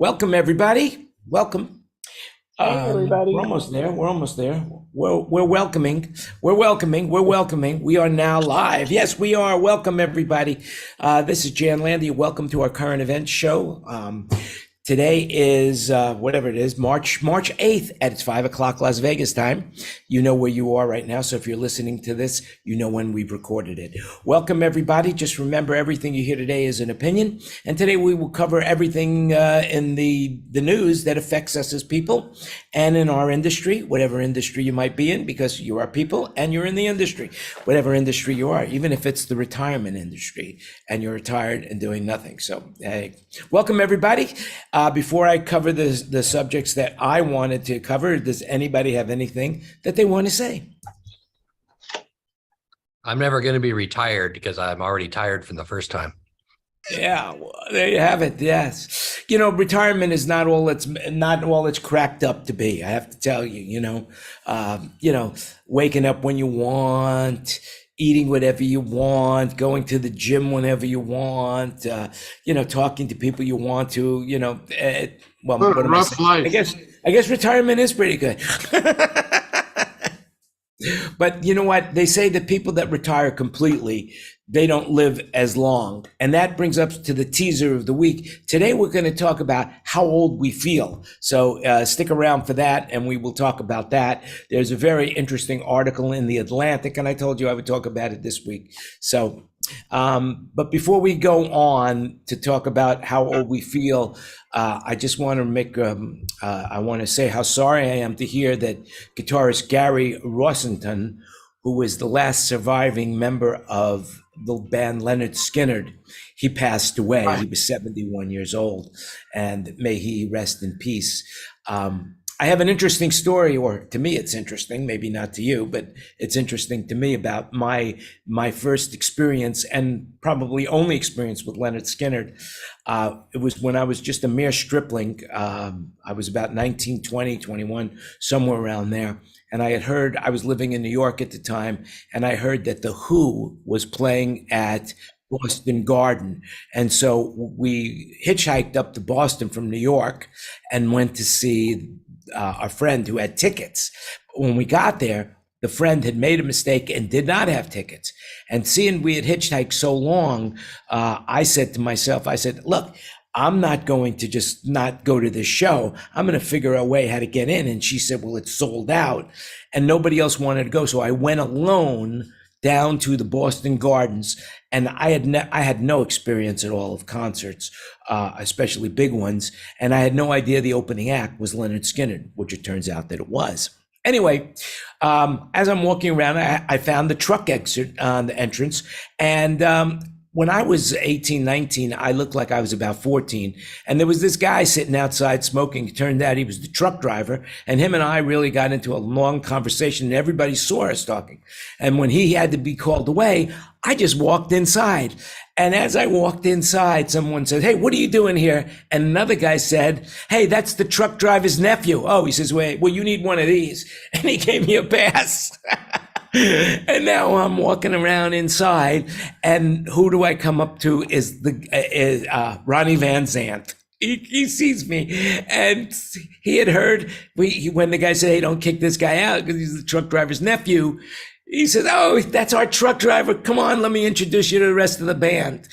Welcome, everybody. Welcome. Hey, everybody. We're almost there. We're almost there. We're welcoming. We're welcoming. We're welcoming. We are now live. Yes, we are. Welcome, everybody. This is Jan Landy. Welcome to our current event show. Today is whatever it is, March 8th at 5 o'clock Las Vegas time. You know where you are right now. So if you're listening to this, you know when we've recorded it. Welcome, everybody. Just remember, everything you hear today is an opinion. And today we will cover everything in the news that affects us as people and in our industry, whatever industry you might be in, because you are people and you're in the industry, whatever industry you are, even if it's the retirement industry and you're retired and doing nothing. So hey, welcome, everybody. Before I cover the subjects that I wanted to cover, does anybody have anything that they want to say? I'm never going to be retired because I'm already tired from the first time. Yeah, well, there you have it. Yes, you know, retirement is not all it's cracked up to be. I have to tell you, waking up when you want, eating whatever you want, going to the gym whenever you want, talking to people you want to, well, what am I rough saying? life. I guess retirement is pretty good. But you know what? They say that people that retire completely, they don't live as long. And that brings us to the teaser of the week. Today, we're going to talk about how old we feel. So stick around for that, and we will talk about that. There's a very interesting article in The Atlantic, and I told you I would talk about it this week. So, but before we go on to talk about how old we feel, I just want to I want to say how sorry I am to hear that guitarist Gary Rossington, who was the last surviving member of the band Lynyrd Skynyrd, he passed away. He was 71 years old, and may he rest in peace. I have an interesting story, or to me it's interesting, maybe not to you, but it's interesting to me about my first experience and probably only experience with Lynyrd Skynyrd. It was when I was just a mere stripling. I was about 19, 20, 21, somewhere around there. And I was living in New York at the time, and I heard that The Who was playing at Boston Garden. And so we hitchhiked up to Boston from New York and went to see our friend who had tickets. When we got there, the friend had made a mistake and did not have tickets. And seeing we had hitchhiked so long, I said to myself, look, I'm not going to just not go to this show. I'm going to figure a way how to get in. And she said, well, it's sold out. And nobody else wanted to go. So I went alone down to the Boston Gardens. And I had no experience at all of concerts, especially big ones. And I had no idea the opening act was Lynyrd Skynyrd, which it turns out that it was. Anyway, as I'm walking around, I found the truck exit on the entrance. And when I was 18, 19, I looked like I was about 14. And there was this guy sitting outside smoking. It turned out he was the truck driver. And him and I really got into a long conversation, and everybody saw us talking. And when he had to be called away, I just walked inside. And as I walked inside, someone said, hey, what are you doing here? And another guy said, hey, that's the truck driver's nephew. Oh, he says, wait, well, you need one of these. And he gave me a pass. And now I'm walking around inside, and who do I come up to is Ronnie Van Zant. He sees me, and he had heard when the guy said, hey, don't kick this guy out because he's the truck driver's nephew. He said, oh, that's our truck driver. Come on, let me introduce you to the rest of the band.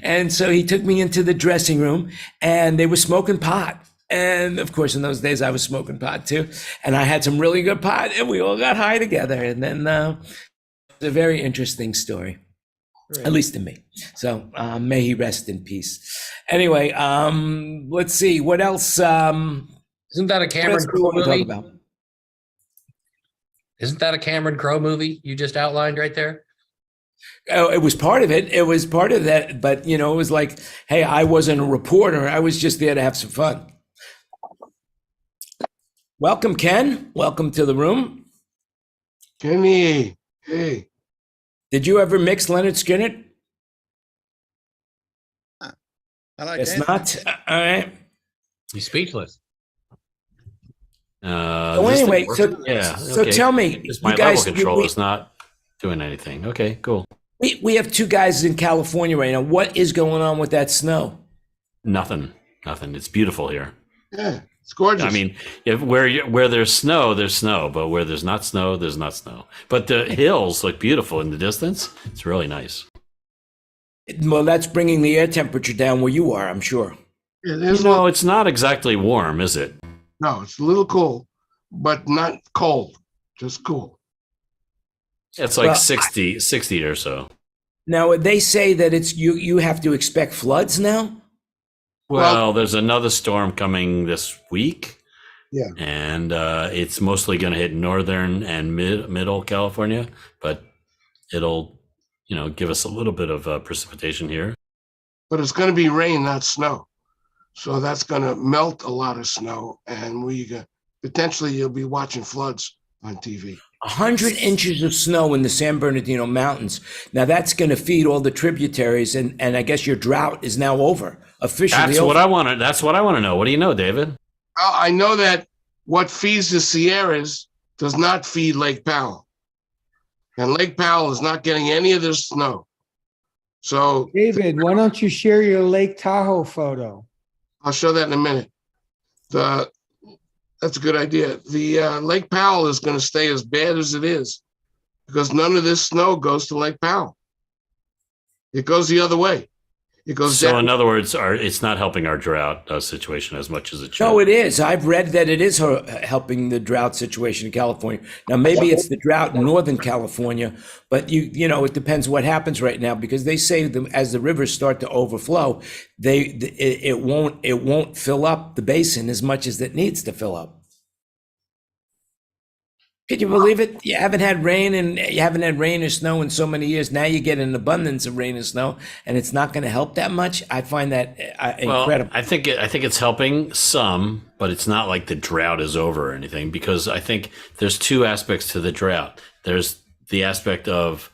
And so he took me into the dressing room, and they were smoking pot. And of course, in those days, I was smoking pot too. And I had some really good pot, and we all got high together. And then it's a very interesting story, at least to me. So may he rest in peace. Anyway, let's see. What else? Isn't that a Cameron Crowe movie? About? Isn't that a Cameron Crowe movie you just outlined right there? Oh, it was part of it. It was part of that. But, it was like, hey, I wasn't a reporter. I was just there to have some fun. Welcome, Ken. Welcome to the room. Kenny, hey. Did you ever mix Lynyrd Skynyrd? I like It's that. not. All right. He's speechless. So anyway, so tell me, Just my you guys, level control is not doing anything. Okay, cool. we have two guys in California right now. What is going on with that snow? Nothing. Nothing. It's beautiful here. Yeah, it's gorgeous. I mean, where there's snow, but where there's not snow, there's not snow. But the hills look beautiful in the distance. It's really nice. Well, that's bringing the air temperature down where you are, I'm sure. It's not exactly warm, is it? No, it's a little cool, but not cold, just cool. It's like Well, 60 or so. Now, they say that it's you have to expect floods now? Well, there's another storm coming this week. Yeah. And it's mostly going to hit northern and middle California, but it'll, give us a little bit of precipitation here. But it's going to be rain, not snow. So that's going to melt a lot of snow, and potentially you'll be watching floods on TV. 100 inches of snow in the San Bernardino Mountains. Now that's going to feed all the tributaries, and I guess your drought is now over, officially. That's over. what I want to. That's what I want to know. What do you know, David? Well, I know that what feeds the Sierras does not feed Lake Powell, and Lake Powell is not getting any of this snow. So, David, why don't you share your Lake Tahoe photo? I'll show that in a minute. That's a good idea. The Lake Powell is going to stay as bad as it is because none of this snow goes to Lake Powell. It goes the other way. It goes So, down. in other words, it's not helping our drought situation as much as it should. No, it is. I've read that it is helping the drought situation in California. Now, maybe it's the drought in Northern California, but it depends what happens right now, because they say as the rivers start to overflow, it won't fill up the basin as much as it needs to fill up. Could you believe it? You haven't had rain or snow in so many years. Now you get an abundance of rain and snow, and it's not going to help that much. I find that incredible. I think it's helping some, but it's not like the drought is over or anything, because I think there's two aspects to the drought. There's the aspect of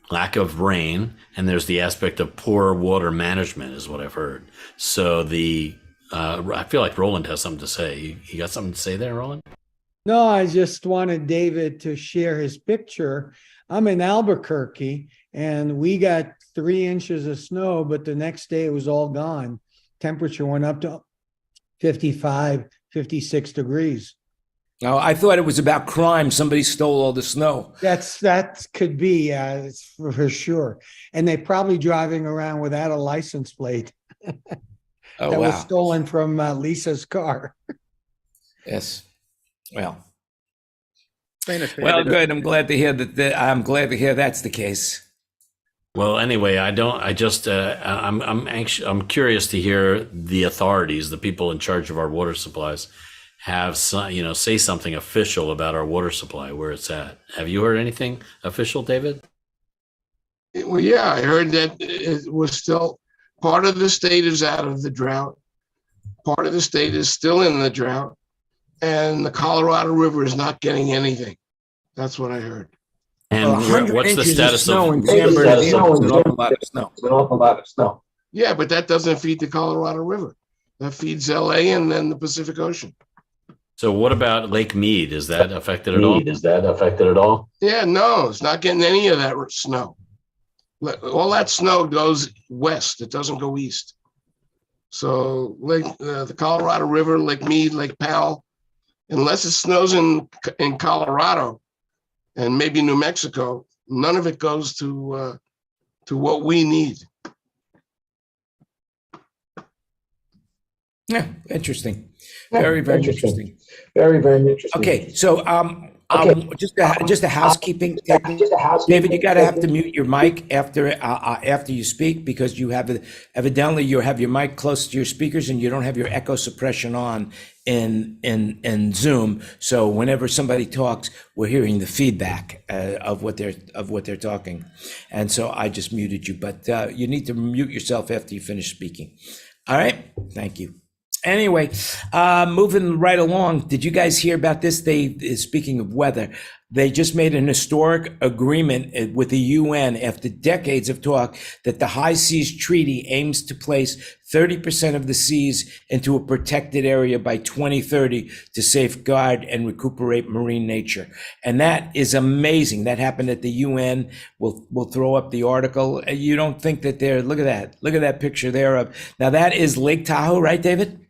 lack of rain, and there's the aspect of poor water management, is what I've heard. So I feel like Roland has something to say. You got something to say there, Roland? No, I just wanted David to share his picture. I'm in Albuquerque, and we got 3 inches of snow, but the next day it was all gone. Temperature went up to 55, 56 degrees. Oh, I thought it was about crime. Somebody stole all the snow. That could be, it's for sure. And they're probably driving around without a license plate. Oh, that wow. was stolen from Lisa's car. Yes. Well, good. I'm glad to hear that. I'm glad to hear that's the case. Well, anyway, I'm anxious. I'm curious to hear the authorities, the people in charge of our water supplies, say something official about our water supply, where it's at. Have you heard anything official, David? Well, yeah, I heard that it was still part of the state is out of the drought. Part of the state is still in the drought. And the Colorado River is not getting anything. That's what I heard. And what's the status of in San Bernardino? It's an awful lot of snow. An awful lot of snow. Yeah, but that doesn't feed the Colorado River. That feeds LA and then the Pacific Ocean. So what about Lake Mead? Is that affected at all? Is that affected at all? Yeah, no, it's not getting any of that snow. All that snow goes west. It doesn't go east. So the Colorado River, Lake Mead, Lake Powell, unless it snows in Colorado and maybe New Mexico, none of it goes to what we need. Yeah, interesting. Very, very interesting. Very, very interesting. Okay, so just a housekeeping. David, you got to have to mute your mic after you speak, because you have evidently you have your mic close to your speakers and you don't have your echo suppression on in Zoom. So whenever somebody talks, we're hearing the feedback of what they're talking, and so I just muted you. But you need to mute yourself after you finish speaking. All right, thank you. Anyway, moving right along, did you guys hear about this? Speaking of weather, They just made an historic agreement with the UN after decades of talk that the High Seas Treaty aims to place 30% of the seas into a protected area by 2030 to safeguard and recuperate marine nature. And that is amazing. That happened at the UN. We'll throw up the article. You don't think that they're, look at that. Look at that picture there of, now that is Lake Tahoe, right, David?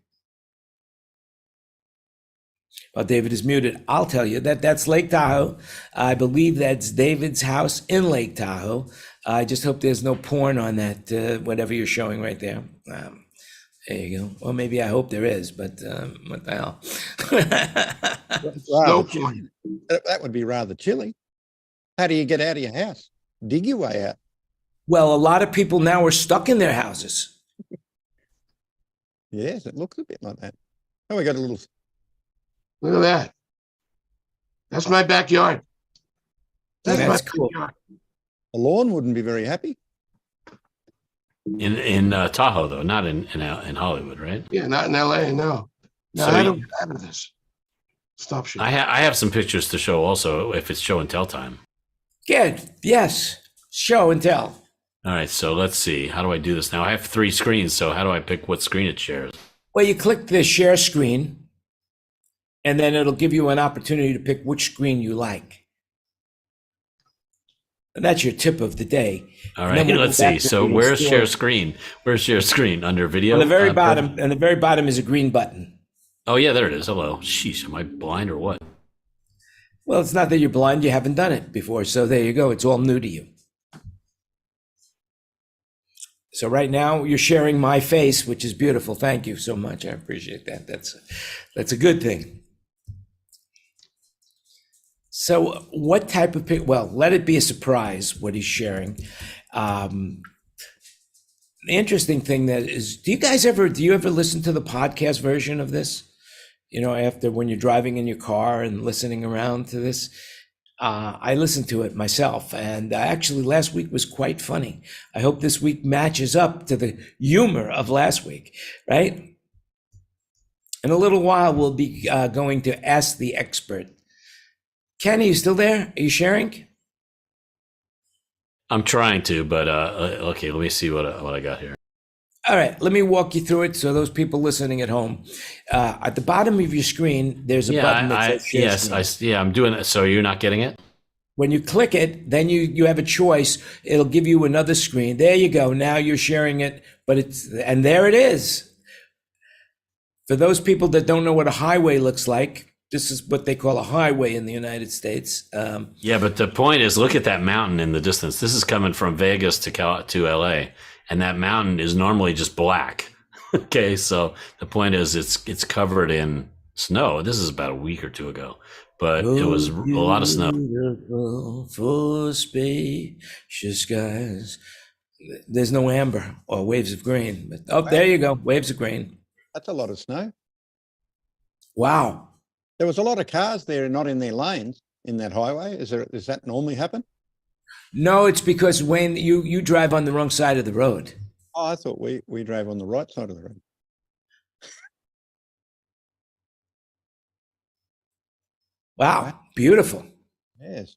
Well, David is muted. I'll tell you that's Lake Tahoe. I believe that's David's house in Lake Tahoe. I just hope there's no porn on that, whatever you're showing right there. There you go. Well, maybe I hope there is, but what the hell? No Rather, point. that would be rather chilly. How do you get out of your house? Dig your way out. Well, a lot of people now are stuck in their houses. Yes, it looks a bit like that. Oh, we got a little. Look at that. That's my backyard. That's my cool. backyard. The lawn wouldn't be very happy. In Tahoe though, not in Hollywood, right? Yeah, not in LA, no. No, So how do we get out of this? Stop shit. I have some pictures to show also if it's show and tell time. Good. Yes. Show and tell. All right, so let's see. How do I do this now? I have 3 screens, so how do I pick what screen it shares? Well, you click the share screen, and then it'll give you an opportunity to pick which screen you like. And that's your tip of the day. All And right, then we'll let's go back see. to So the where's story. share screen? Where's share screen? Under video? On the very Perfect. bottom, and the very bottom is a green button. Oh yeah, there it is. Hello. Sheesh, am I blind or what? Well, it's not that you're blind, you haven't done it before. So there you go. It's all new to you. So right now you're sharing my face, which is beautiful. Thank you so much. I appreciate that. That's a good thing. So what type of well, let it be a surprise what he's sharing. The interesting thing that is, do you ever listen to the podcast version of this? You know, after when you're driving in your car and listening around to this, I listened to it myself, and actually last week was quite funny. I hope this week matches up to the humor of last week, right? In a little while, we'll be going to Ask the Expert. Ken, are you still there? Are you sharing? I'm trying to, but okay, let me see what I got here. All right, let me walk you through it so those people listening at home. At the bottom of your screen, there's a button that says share screen. I'm doing it. So you're not getting it? When you click it, then you have a choice. It'll give you another screen. There you go. Now you're sharing it, and there it is. For those people that don't know what a highway looks like, this is what they call a highway in the United States. Yeah, but the point is, look at that mountain in the distance. This is coming from Vegas to LA, and that mountain is normally just black. Okay, so the point is, it's covered in snow. This is about a week or 2 ago, but it was a lot of snow. For spacious skies. There's no amber or waves of green, but there you go, waves of green. That's a lot of snow. Wow. There was a lot of cars there, not in their lanes in that highway. Does that normally happen? No, it's because when you drive on the wrong side of the road. Oh, I thought we drove on the right side of the road. Wow, beautiful. Yes.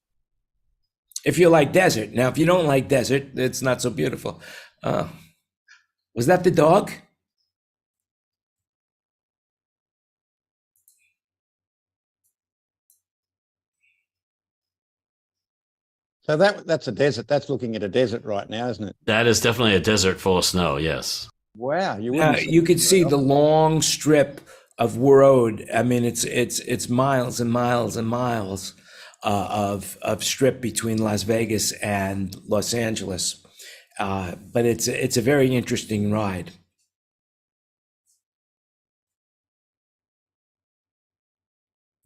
If you like desert. Now, if you don't like desert, it's not so beautiful. Was that the dog? So that's a desert. That's looking at a desert right now, isn't it? That is definitely a desert full of snow. Yes. Wow. You could see the long strip of road. I mean, it's miles and miles and miles of strip between Las Vegas and Los Angeles. But it's a very interesting ride.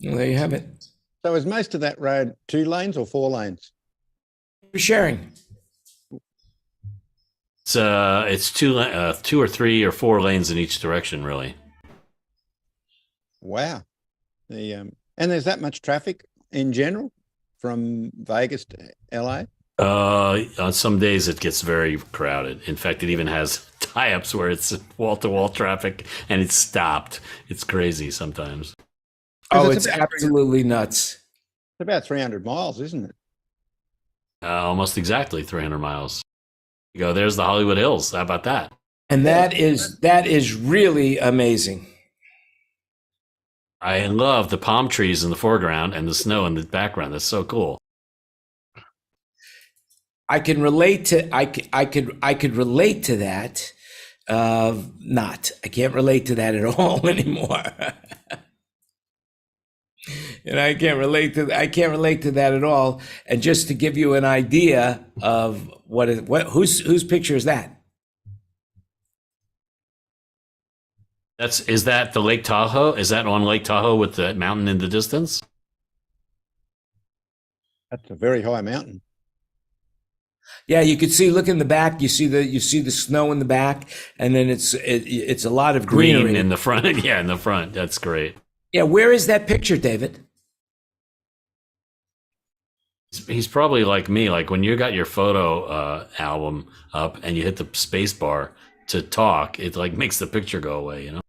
Well, there you have it. So is most of that road 2 lanes or 4 lanes? You're sharing. It's 2 or 3 or 4 lanes in each direction, really. Wow. And there's that much traffic in general from Vegas to LA? On some days it gets very crowded. In fact, it even has tie-ups where it's wall-to-wall traffic and it's stopped. It's crazy sometimes. Oh, It's it's about- absolutely nuts. about 300 miles, isn't it? Almost exactly 300 miles. You go, there's the Hollywood Hills. How about that? And that is really amazing. I love the palm trees in the foreground and the snow in the background. That's so cool. I can relate to I could relate to that. Not. I can't relate to that at all anymore. And I can't relate to that at all. And just to give you an idea of whose picture is that? Is that the Lake Tahoe? Is that on Lake Tahoe with the mountain in the distance? That's a very high mountain. Yeah, you could see. Look in the back. You see the snow in the back, and then it's a lot of greenery Green in the front. Yeah, in the front. That's great. Yeah, where is that picture, David? He's probably like me. Like when you got your photo album up and you hit the space bar to talk, it like makes the picture go away, you know?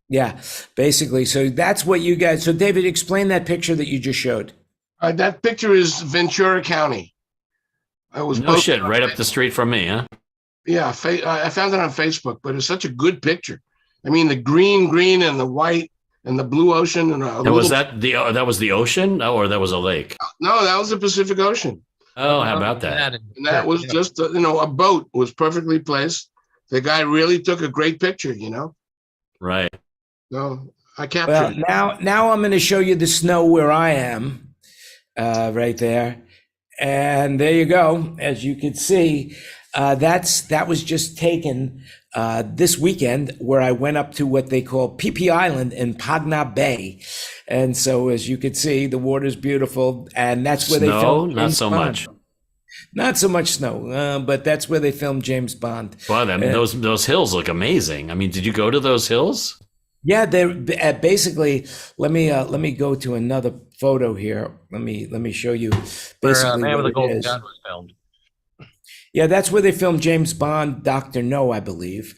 Yeah, basically. So that's what you guys. So David, explain that picture that you just showed. That picture is Ventura County. I was No shit, right up the street from me, huh? Yeah, I found it on Facebook, but it's such a good picture. I mean, the green, and the white, and the blue ocean, and was that the ocean, or that was a lake? No, that was the Pacific Ocean. Oh, how about that? And that was just a boat was perfectly placed. The guy really took a great picture, Right. So I captured. Well, now I'm going to show you the snow where I am, right there. And there you go. As you can see, that was just taken this weekend, where I went up to what they call PP Island in Pagna Bay. And so, as you can see, the water's beautiful, and that's where they filmed. Not so much. Not so much snow, but that's where they filmed James Bond. Well, those hills look amazing. I mean, did you go to those hills? Yeah, they're basically. Let me go to another photo here. Let me show you. Where Man what with a it Golden is. Gun was filmed. Yeah, that's where they filmed James Bond, Dr. No, I believe.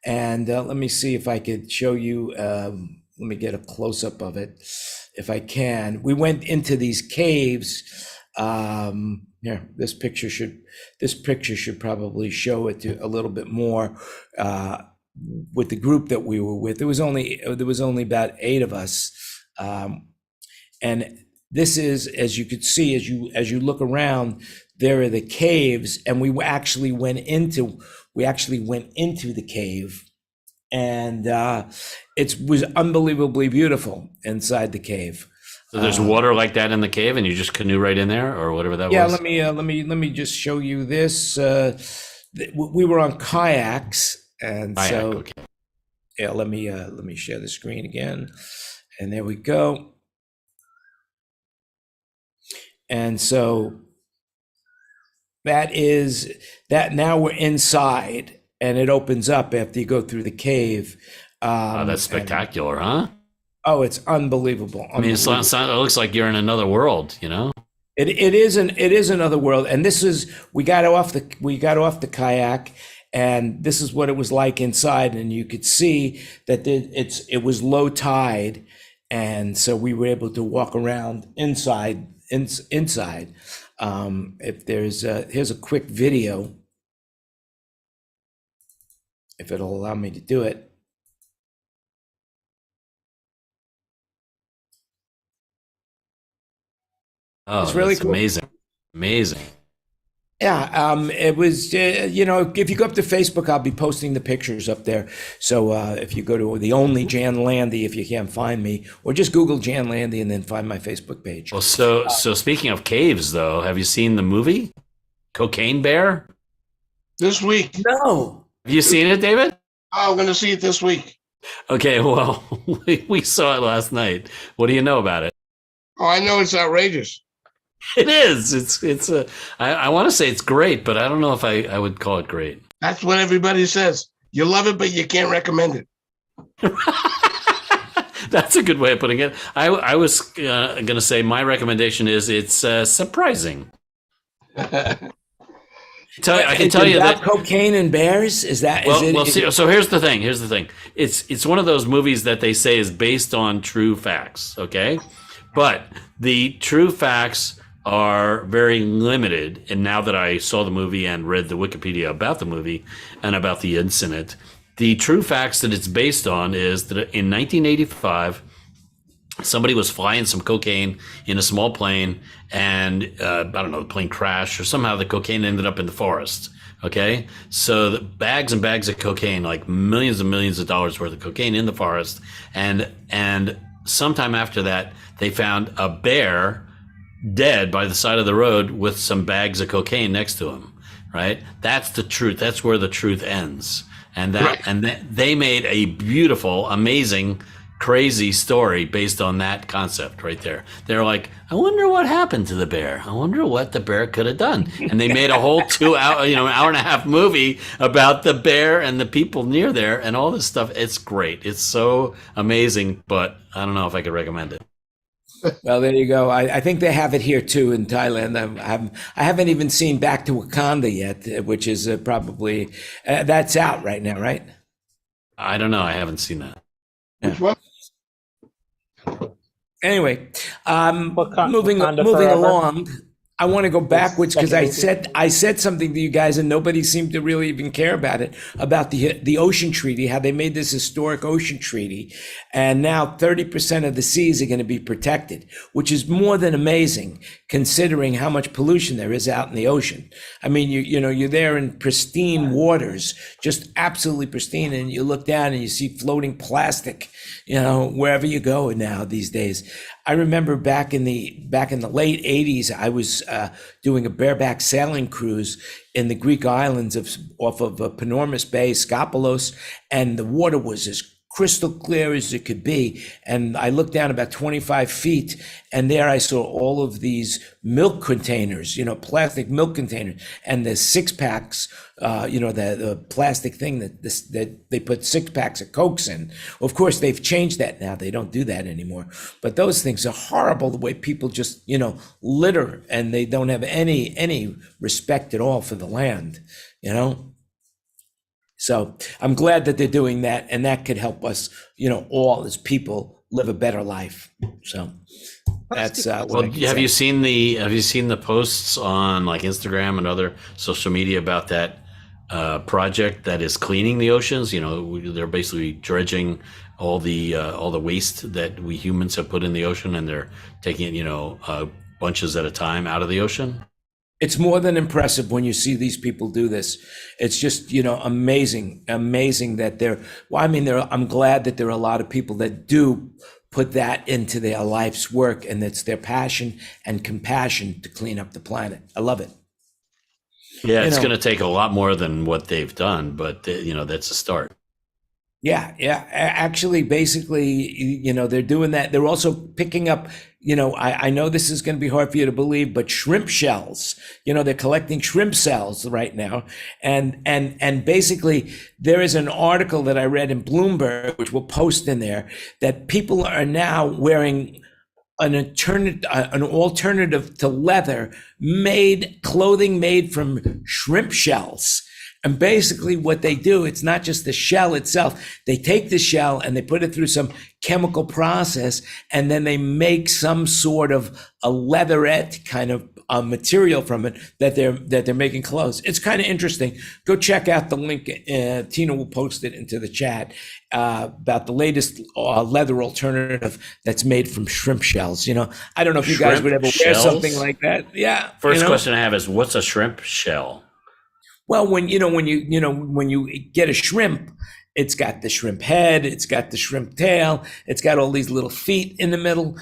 And let me see if I could show you. Let me get a close up of it, if I can. We went into these caves. Here, this picture should probably show it to a little bit more. With the group that we were with, there was only about 8 of us, and this is, as you could see, as you look around, there are the caves, and we actually went into the cave, and it was unbelievably beautiful inside the cave. So there's water like that in the cave, and you just canoe right in there, or whatever that was. Yeah, let me just show you this. We were on kayaks. And so, okay. Yeah, let me share the screen again, and there we go. And so that is that. Now we're inside, and it opens up after you go through the cave. That's spectacular, huh? Oh, it's unbelievable. I mean, it looks like you're in another world, you know? It is another world, and this is we got off the kayak. And this is what it was like inside, and you could see that it was low tide, and so we were able to walk around inside. If here's a quick video, if it'll allow me to do it. Oh, it's really that's cool. amazing. Yeah, it was, if you go up to Facebook, I'll be posting the pictures up there. So if you go to the only Jan Landy, if you can't find me, or just Google Jan Landy and then find my Facebook page. Well, so speaking of caves, though, have you seen the movie Cocaine Bear? This week. No. Have you seen it, David? Oh, I'm going to see it this week. Okay, well, we saw it last night. What do you know about it? Oh, I know it's outrageous. It is. I want to say it's great, but I don't know if I would call it great. That's what everybody says. You love it, but you can't recommend it. That's a good way of putting it. I was going to say my recommendation is it's surprising. I can tell you that cocaine and bears is that. So here's the thing. It's one of those movies that they say is based on true facts. Okay. But the true facts are very limited. And now that I saw the movie and read the Wikipedia about the movie and about the incident, the true facts that it's based on is that in 1985, somebody was flying some cocaine in a small plane, and I don't know, the plane crashed, or somehow the cocaine ended up in the forest. Okay, so the bags and bags of cocaine, like millions and millions of dollars worth of cocaine in the forest, and sometime after that, they found a bear dead by the side of the road with some bags of cocaine next to him. Right, that's the truth. That's where the truth ends. And they made a beautiful, amazing, crazy story based on that concept right there. They're like, I wonder what happened to the bear. I wonder what the bear could have done. And they made a whole 2 hour, an hour and a half movie about the bear and the people near there and all this stuff. It's great. It's so amazing, but I don't know if I could recommend it. Well, there you go. I think they have it here too in Thailand. I haven't even seen Back to Wakanda yet, which is probably that's out right now, right? I don't know. I haven't seen that. Which one? Anyway, Wakanda moving forever. along. I want to go backwards because I said something to you guys and nobody seemed to really even care about it, about the ocean treaty, how they made this historic ocean treaty. And now 30% of the seas are going to be protected, which is more than amazing considering how much pollution there is out in the ocean. I mean, you're there in pristine waters, just absolutely pristine. And you look down and you see floating plastic, wherever you go now these days. I remember back in the late 80s, I was doing a bareback sailing cruise in the Greek islands off of Panormus Bay, Skopelos, and the water was as crystal clear as it could be. And I looked down about 25 feet, and there I saw all of these milk containers, plastic milk containers, and the 6-packs, the plastic thing that they put 6 packs of Cokes in. Well, of course, they've changed that now. They don't do that anymore. But those things are horrible, the way people just, litter, and they don't have any respect at all for the land, So I'm glad that they're doing that, and that could help us, all as people live a better life. So that's Well, have you seen the posts on like Instagram and other social media about that project that is cleaning the oceans? They're basically dredging all the waste that we humans have put in the ocean, and they're taking it, bunches at a time out of the ocean. It's more than impressive when you see these people do this. It's just, amazing that I'm glad that there are a lot of people that do put that into their life's work, and it's their passion and compassion to clean up the planet. I love it. Yeah, it's going to take a lot more than what they've done, but that's a start. Yeah. Actually, basically, they're doing that. They're also picking up, I know this is going to be hard for you to believe, but shrimp shells, they're collecting shrimp cells right now. And basically there is an article that I read in Bloomberg, which we'll post in there, that people are now wearing an alternative to leather, clothing made from shrimp shells. And basically what they do, it's not just the shell itself. They take the shell and they put it through some chemical process, and then they make some sort of a leatherette kind of material from it that they're making clothes. It's kind of interesting. Go check out the link. Tina will post it into the chat about the latest leather alternative that's made from shrimp shells. I don't know if you guys would ever wear something like that. Yeah. First question I have is, what's a shrimp shell? Well, when you get a shrimp, it's got the shrimp head, it's got the shrimp tail, it's got all these little feet in the middle.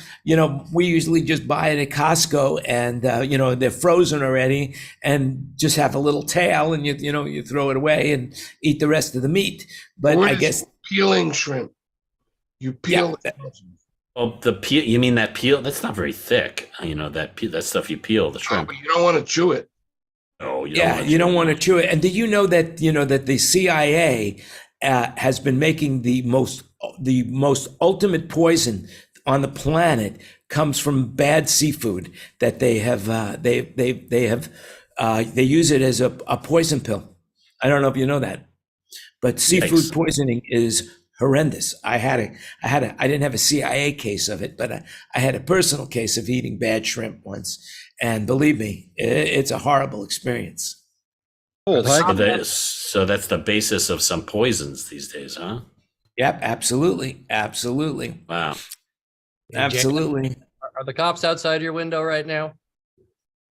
We usually just buy it at Costco, and they're frozen already, and just have a little tail, and you throw it away and eat the rest of the meat. But I guess peeling shrimp, you peel. Yeah. Well, the peel. You mean that peel? That's not very thick. That stuff you peel the shrimp. But you don't want to chew it. Oh, you don't want to chew it. And do you know that that the CIA has been making the most ultimate poison on the planet comes from bad seafood that they have they use it as a poison pill. I don't know if you know that, but seafood poisoning is horrendous. I didn't have a CIA case of it, but I had a personal case of eating bad shrimp once. And believe me, it's a horrible experience. Oh, So that's the basis of some poisons these days, huh? Yep, absolutely. Absolutely. Wow. Absolutely. Are the cops outside your window right now?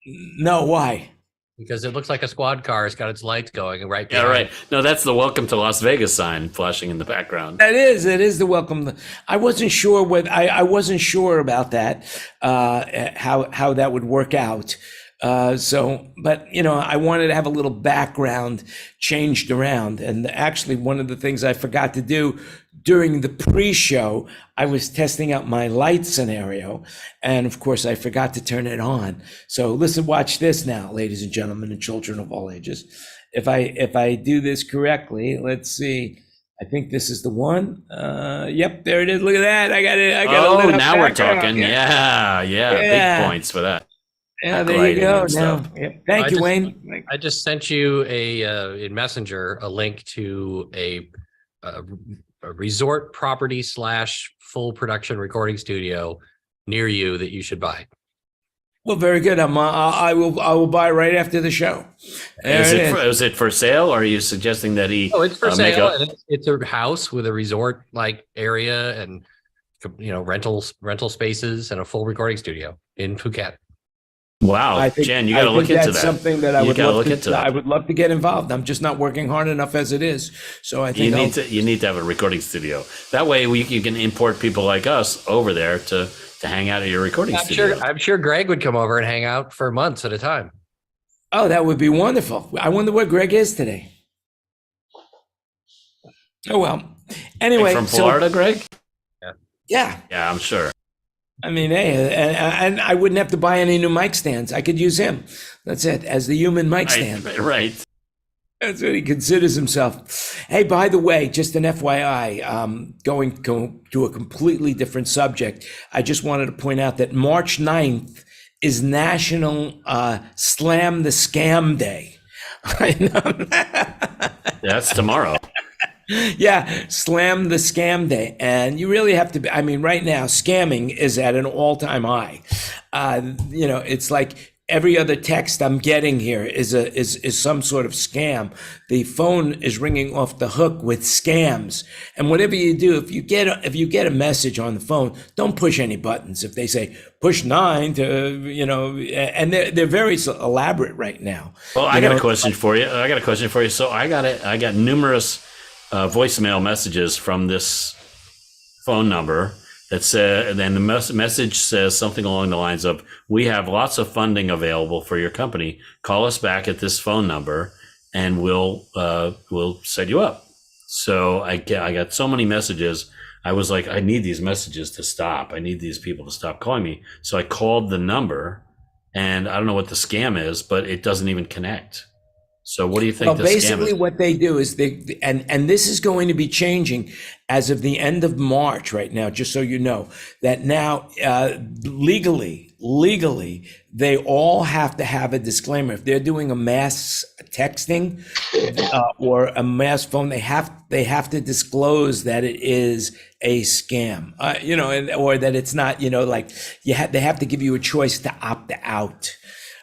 No, why? Because it looks like a squad car has got its lights going right Yeah, behind. right. No, that's the Welcome to Las Vegas sign flashing in the background. It is the welcome. I wasn't sure I wasn't sure about that, how that would work out. But I wanted to have a little background changed around. And actually one of the things I forgot to do during the pre-show, I was testing out my light scenario. And of course I forgot to turn it on. So watch this now, ladies and gentlemen and children of all ages. If I do this correctly, let's see. I think this is the one. Yep, there it is. Look at that. I got it. Oh, now we're talking. Yeah. Big points for that. Yeah, there you go. Now, yep. Thank you, Wayne. I just sent you in Messenger a link to a resort property / full production recording studio near you that you should buy. Well, very good. I will buy right after the show. Is it for sale, or are you suggesting that he? Oh, it's for sale. And it's a house with a resort like area and rental spaces and a full recording studio in Phuket. Wow, Jan, you got to look into that. That's something that I would love to get involved. I'm just not working hard enough as it is. So I think you need to have a recording studio. That way, you can import people like us over there to hang out at your recording studio. I'm sure Greg would come over and hang out for months at a time. Oh, that would be wonderful. I wonder where Greg is today. Oh well. Anyway, from Florida, Greg. Yeah, I'm sure. I mean, hey, and I wouldn't have to buy any new mic stands. I could use him. That's it, as the human mic stand. Right. That's what he considers himself. Hey, by the way, just an FYI, going to a completely different subject. I just wanted to point out that March 9th is National Slam the Scam Day. I know. That's tomorrow. Yeah, slam the scam day. And you really have to I mean, right now, scamming is at an all-time high. It's like every other text I'm getting here is some sort of scam. The phone is ringing off the hook with scams. And whatever you do, if you get a message on the phone, don't push any buttons. If they say push 9 to, and they're very elaborate right now. Well, I got a question for you. So I got numerous voicemail messages from this phone number that said, and then the message says something along the lines of, "We have lots of funding available for your company. Call us back at this phone number, and we'll set you up." So I got so many messages. I was like, I need these messages to stop. I need these people to stop calling me. So I called the number, and I don't know what the scam is, but it doesn't even connect. So what do you think? Well, basically what they do is and this is going to be changing as of the end of March right now, just so you know, that now legally, they all have to have a disclaimer. If they're doing a mass texting or a mass phone, they have to disclose that it is a scam, or that it's not, they have to give you a choice to opt out.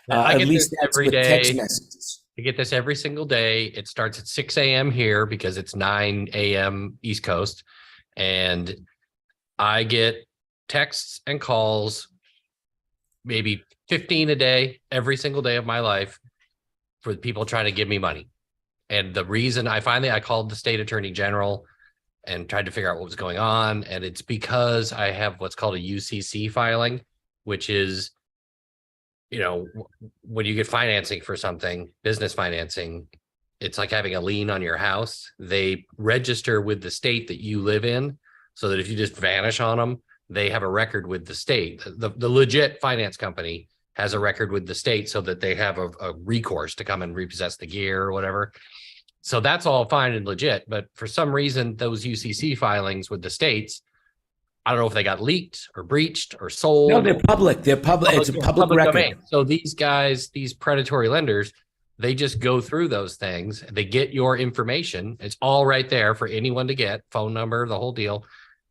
At least that's with text messages. I get this every single day. It starts at 6 a.m. here because it's 9 a.m. East Coast. And I get texts and calls, maybe 15 a day, every single day of my life, for people trying to give me money. And the reason I called the state attorney general and tried to figure out what was going on. And it's because I have what's called a UCC filing, which is, when you get financing for something, business financing, it's like having a lien on your house. They register with the state that you live in, so that if you just vanish on them, they have a record with the state. The legit finance company has a record with the state, so that they have a recourse to come and repossess the gear or whatever. So that's all fine and legit. But for some reason, those UCC filings with the states, I don't know if they got leaked or breached or sold. No, they're public. It's a public record. Domain. So these guys, these predatory lenders, They just go through those things. They get your information. It's all right there for anyone to get, phone number, the whole deal.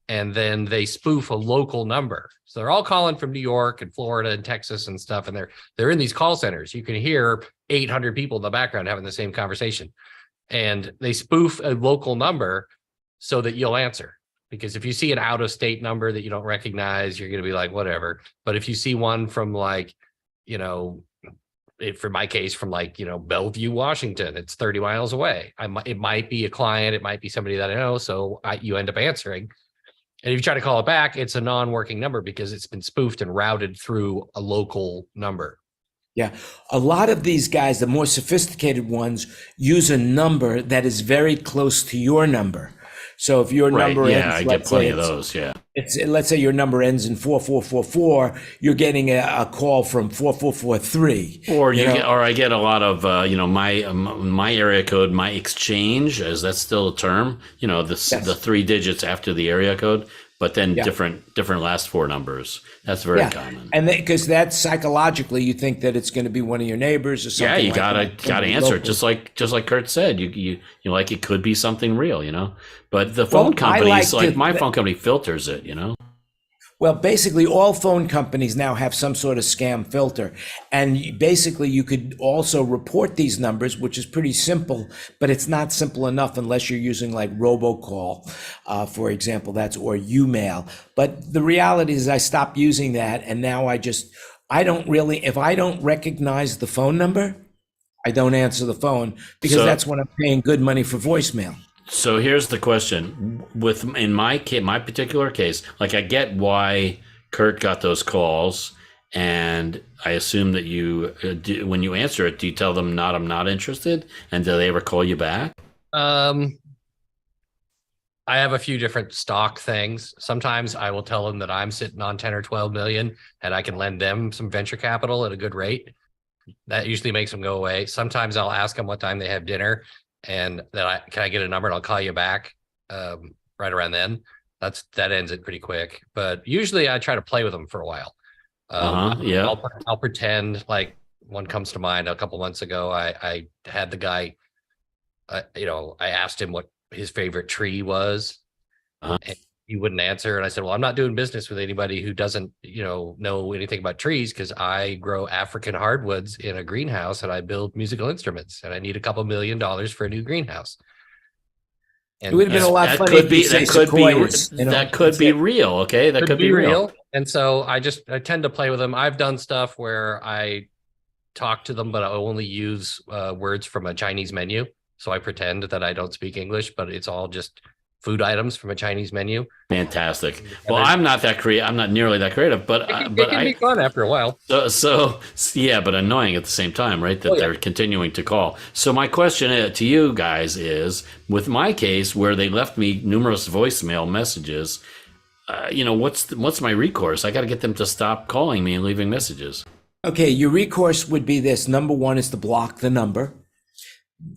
And then they spoof a local number. So they're all calling from New York and Florida and Texas and stuff. And they're in these call centers. You can hear 800 people in the background having the same conversation. And they spoof a local number so that you'll answer. Because if you see an out of state number that you don't recognize, you're going to be like, whatever. But if you see one from like, you know, for my case, from like, you know, Bellevue, Washington, it's 30 miles away. It might be a client. It might be somebody that I know. So you end up answering. And if you try to call it back, it's a non-working number because it's been spoofed and routed through a local number. Yeah. A lot of these guys, the more sophisticated ones, use a number that is very close to your number. So if your Right. number Yeah, ends, I get plenty of those. Yeah. let's say your number ends in 4444, you're getting a call from 4443. Or you know? I get a lot of my area code, my exchange, is that still a term? You know, the 3 digits after the area code, but then different last 4 numbers. That's very common. And because that's psychologically, you think that it's going to be one of your neighbors or something. Yeah, you like gotta answer it, just like Kurt said. You like it could be something real, you know. But the phone companies, my phone company filters it, you know. Well, basically, all phone companies now have some sort of scam filter. And you could also report these numbers, which is pretty simple, but it's not simple enough unless you're using like robocall, for example, or Umail. But the reality is I stopped using that. And now if I don't recognize the phone number, I don't answer the phone because that's when I'm paying good money for voicemail. So here's the question: in my particular case, like I get why Kurt got those calls, and I assume that you, when you answer it, do you tell them I'm not interested, and do they ever call you back? I have a few different stock things. Sometimes I will tell them that I'm sitting on 10 or 12 million, and I can lend them some venture capital at a good rate. That usually makes them go away. Sometimes I'll ask them what time they have dinner. And can I get a number and I'll call you back right around then. That ends it pretty quick. But usually I try to play with them for a while. I'll pretend like one comes to mind a couple months ago. I had the guy, I asked him what his favorite tree was. And he wouldn't answer. And I said, well, I'm not doing business with anybody who doesn't, know anything about trees, because I grow African hardwoods in a greenhouse and I build musical instruments, and I need a couple $1 million for a new greenhouse. And it would have been a lot funnier if you say sequoias. That could be real. Okay. That could be real. And so I tend to play with them. I've done stuff where I talk to them, but I only use words from a Chinese menu. So I pretend that I don't speak English, but it's all just food items from a Chinese menu. Fantastic. Well, I'm not that creative. I'm not nearly that creative, but it can be fun after a while. So yeah, but annoying at the same time, right? That they're continuing to call. So my question to you guys is, with my case where they left me numerous voicemail messages, what's my recourse? I got to get them to stop calling me and leaving messages. Okay, your recourse would be this. Number 1 is to block the number.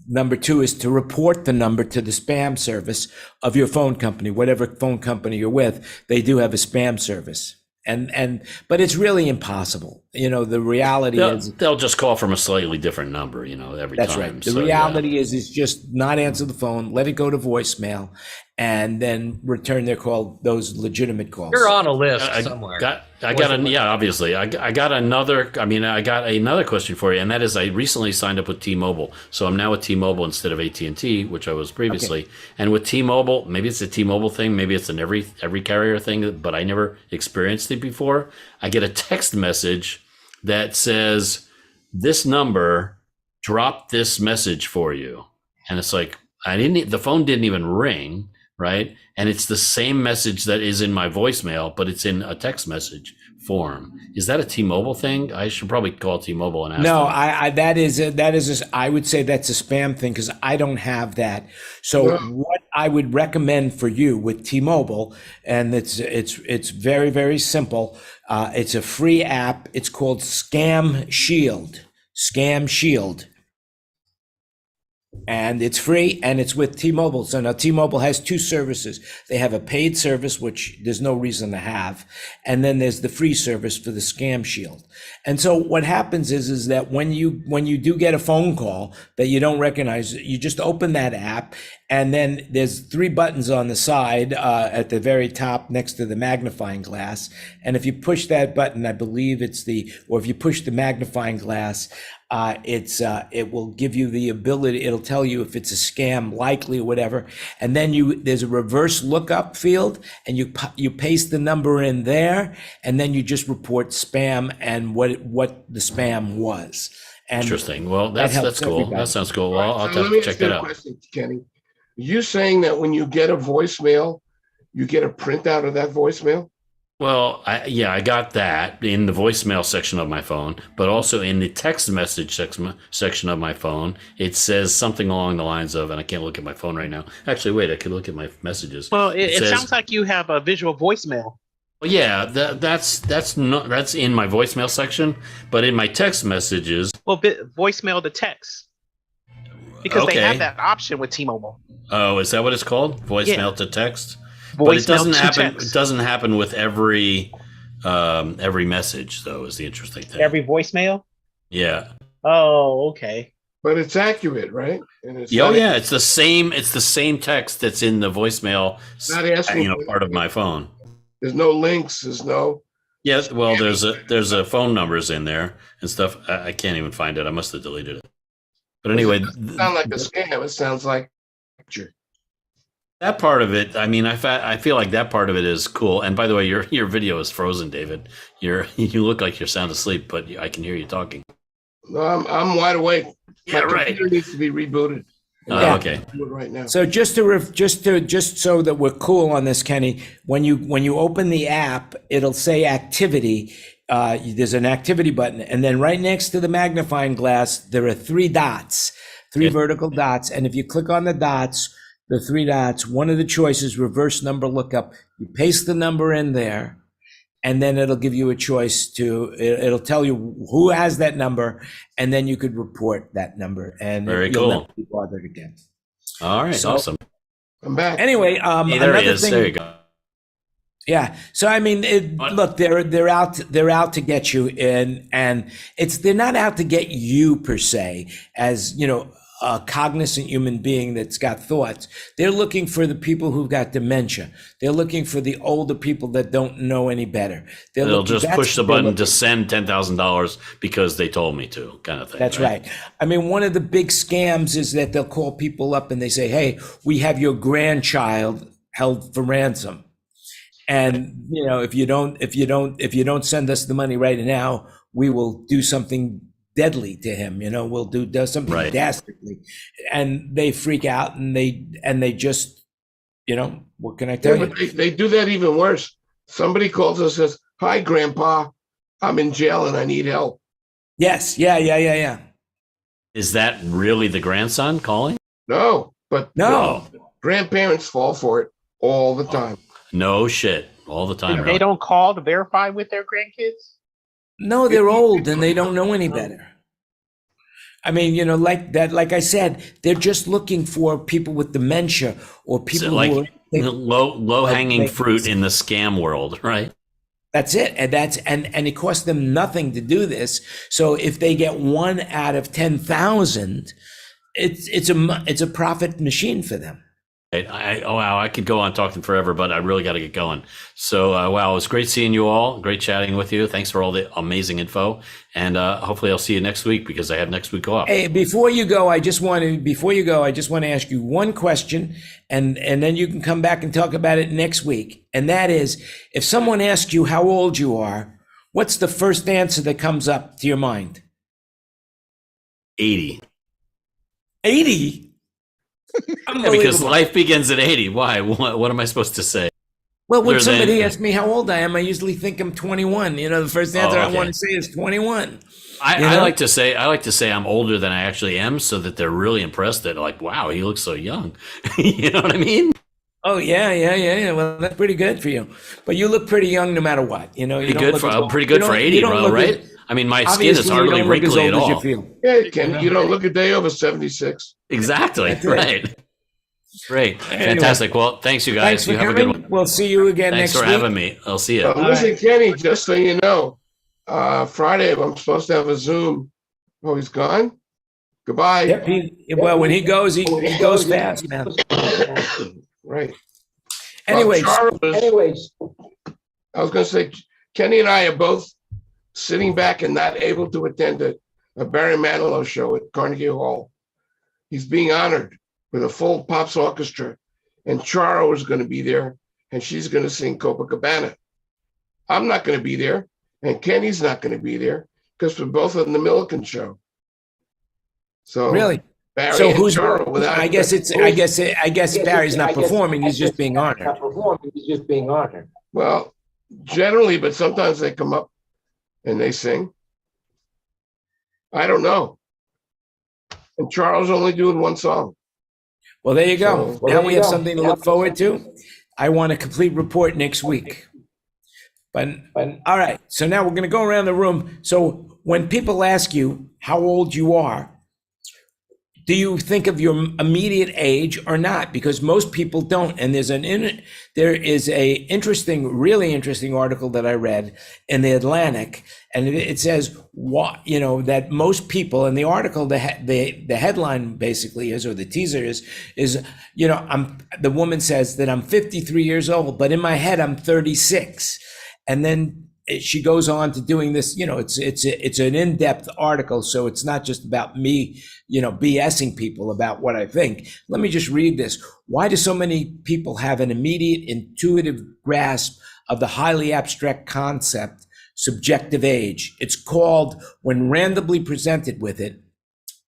Number 2 is to report the number to the spam service of your phone company, whatever phone company you're with. They do have a spam service, but it's really impossible. The reality is they'll just call from a slightly different number, every that's time. That's right. The reality is just not answer the phone, let it go to voicemail, and then return their call, those legitimate calls. You're on a list somewhere. Obviously. I got another question for you, and that is, I recently signed up with T-Mobile. So I'm now with T-Mobile instead of AT&T, which I was previously. Okay. And with T-Mobile, maybe it's a T-Mobile thing, maybe it's an every carrier thing, but I never experienced it before. I get a text message that says, this number dropped this message for you. And it's like, the phone didn't even ring. Right. And it's the same message that is in my voicemail, but it's in a text message form. Is that a T-Mobile thing? I should probably call T-Mobile and ask them. I would say that's a spam thing, because I don't have that. So what I would recommend for you with T-Mobile, and it's very, very simple. It's a free app. It's called Scam Shield. Scam Shield. and it's free, and it's with T-Mobile. So now T-Mobile has two services. They have a paid service, which there's no reason to have, and then there's the free service for the Scam Shield. And so what happens is that when you do get a phone call that you don't recognize, you just open that app, and then there's 3 buttons on the side at the very top next to the magnifying glass. And if you push that button, I believe if you push the magnifying glass, it will give you the ability, it'll tell you if it's a scam, likely or whatever. And then there's a reverse lookup field, and you paste the number in there, and then you just report spam and what the spam was. And Interesting. Well, that's cool. everybody. That sounds cool. Well, I'll So have let me to check ask you that a out. question, Kenny. You saying that when you get a voicemail, you get a printout of that voicemail? Well, I got that in the voicemail section of my phone, but also in the text message section of my phone, it says something along the lines of, and I can't look at my phone right now. Actually, wait, I could look at my messages. Well, it says- sounds like you have a visual voicemail. Well, yeah, that's in my voicemail section, but in my text messages. Well, voicemail to text. Because they Okay. have that option with T-Mobile. Oh, is that what it's called? Voicemail Yeah. to text? But it Voicemail doesn't to happen. text. It doesn't happen with every message, though. Is the interesting thing. Every voicemail? Yeah. Oh, okay. But it's accurate, right? And it's Oh not- yeah, it's the same. It's the same text that's in the voicemail. Not asking for- part of my phone. There's no links. There's no. Yes. Well, there's a phone numbers in there and stuff. I can't even find it. I must have deleted it. But anyway, It doesn't sound like a scam. It sounds like. that part of it. I mean, I feel like that part of it is cool. And by the way, your video is frozen, David. You look like you're sound asleep, but I can hear you talking. No, I'm wide awake. Yeah, My right. computer needs to be rebooted. Yeah. Okay. Do it right now. So just so that we're cool on this, Kenny, when you open the app, it'll say activity. There's an activity button, and then right next to the magnifying glass, there are 3 dots, 3 Yeah. vertical dots. And if you click on the 3 dots, one of the choices, reverse number lookup, you paste the number in there, and then it'll give you a choice it'll tell you who has that number, and then you could report that number, and Very you'll cool. never be bothered again. All right. So- Awesome. I'm back. Anyway, Hey, there another he is. thing. There you go. Yeah. So I mean, What? look, they're out to get you, and they're not out to get you per se, as a cognizant human being that's got thoughts. They're looking for the people who've got dementia. They're looking for the older people that don't know any better. They'll just that's push the what they're button looking to send $10,000 because they told me to, kind of thing. That's right. I mean, one of the big scams is that they'll call people up and they say, "Hey, we have your grandchild held for ransom, and if you don't send us the money right now, we will do something deadly to him. We'll do something Right. dastardly," and they freak out and they just, what can I tell Yeah, you? but they do that even worse. Somebody calls us and says, "Hi, Grandpa. I'm in jail and I need help." Yes. Yeah. Is that really the grandson calling? No, but No. grandparents fall for it all the time. No shit. All the time. They really. don't call to verify with their grandkids? No, they're old and they don't know any better. I mean, like I said, they're just looking for people with dementia or people So, like, who are, low hanging Like- fruit in the scam world, right? that's it. And and it costs them nothing to do this. So if they get 1 out of 10,000, it's a profit machine for them. Wow, I could go on talking forever, but I really got to get going. So, wow, it was great seeing you all. Great chatting with you. Thanks for all the amazing info. And hopefully I'll see you next week because I have next week off. Hey, before you go, I just want to ask you one question, and then you can come back and talk about it next week. And that is, if someone asks you how old you are, what's the first answer that comes up to your mind? 80. 80? Yeah, because life begins at 80. Why? What am I supposed to say? Well, when Other than- somebody asks me how old I am, I usually think I'm 21. The first answer I okay. want to say is 21. I like to say I'm older than I actually am, so that they're really impressed that, like, wow, he looks so young. You know what I mean? Oh yeah. Well, that's pretty good for you. But you look pretty young no matter what. You Pretty don't good look for as old. pretty good You for don't- 80, you don't bro. look Right? as- I mean, my skin Obviously, is you hardly don't look as wrinkly old at as you all. feel. Yeah, Ken, you don't look a day over 76. Exactly. That's it. Right. Great. Anyway. Fantastic. Well, thanks you Thanks guys. for You have a coming. good one. We'll see you again Thanks next for week. having me. I'll see you. Listen, Kenny, just so you know, Friday I'm supposed to have a Zoom. Oh, he's gone? Goodbye. Yep, well, when he goes, he goes fast, man. Right. Anyways, Anyways, I was going to say, Kenny and I are both sitting back and not able to attend a Barry Manilow show at Carnegie Hall. He's being honored with a full Pops orchestra, and Charo is going to be there, and she's going to sing Copacabana. I'm not going to be there, and Kenny's not going to be there because we're both on the Milliken show. So really? Barry So and who's? Charo without. I guess Barry's not performing. He's just being honored. Well, generally, but sometimes they come up and they sing. I don't know. And Charles only doing one song. Well, there you go. So- Now we have something to look forward to. I want a complete report next week. But all right. So now we're going to go around the room. So when people ask you how old you are, do you think of your immediate age or not? Because most people don't. And there is a really interesting article that I read in the Atlantic, and it says what that most people. In the article, the headline basically is, or the teaser is the woman says that I'm 53 years old, but in my head I'm 36, and then she goes on to doing this. It's an in-depth article, so it's not just about me, BSing people about what I think. Let me just read this. Why do so many people have an immediate intuitive grasp of the highly abstract concept, subjective age? It's called, when randomly presented with it,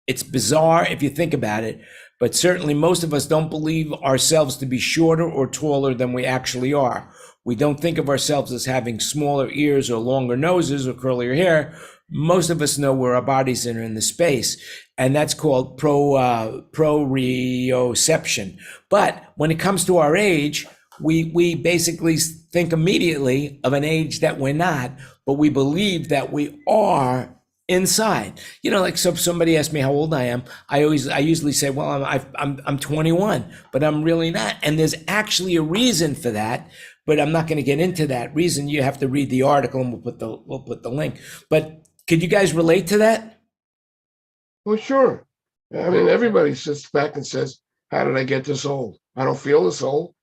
it's bizarre if you think about it, but certainly most of us don't believe ourselves to be shorter or taller than we actually are. We don't think of ourselves as having smaller ears or longer noses or curlier hair. Most of us know where our bodies are in the space, and that's called proprioception. But when it comes to our age, we basically think immediately of an age that we're not, but we believe that we are inside. Like, so if somebody asks me how old I am, I usually say, well, I'm 21, but I'm really not. And there's actually a reason for that. But I'm not going to get into that reason. You have to read the article, and we'll put the link. But could you guys relate to that? Well, sure. I mean, everybody sits back and says, how did I get this old? I don't feel this old,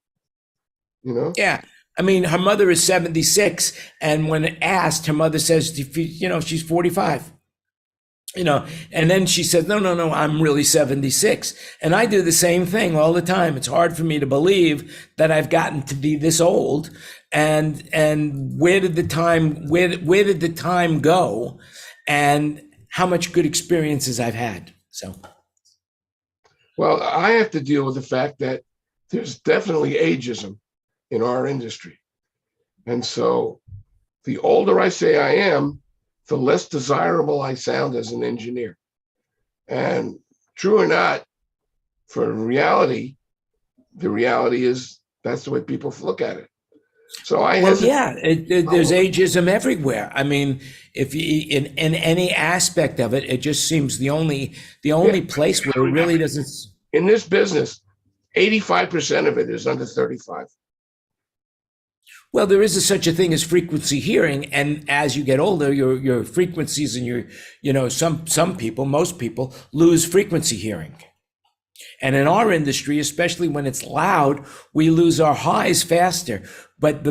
Yeah. I mean, her mother is 76, and when asked, her mother says, she's 45. And then she said, no, I'm really 76. And I do the same thing all the time. It's hard for me to believe that I've gotten to be this old. And where did the time go? And how much good experiences I've had. So. Well, I have to deal with the fact that there's definitely ageism in our industry. And so the older I say I am, the less desirable I sound as an engineer. And true or not, for reality, the reality is that's the way people look at it. So there's ageism everywhere. I mean, if you, in any aspect of it, it just seems the only place where it really doesn't. In this business, 85% of it is under 35. Well, there is such a thing as frequency hearing, and as you get older, your frequencies and some people, most people, lose frequency hearing. And in our industry, especially when it's loud, we lose our highs faster. But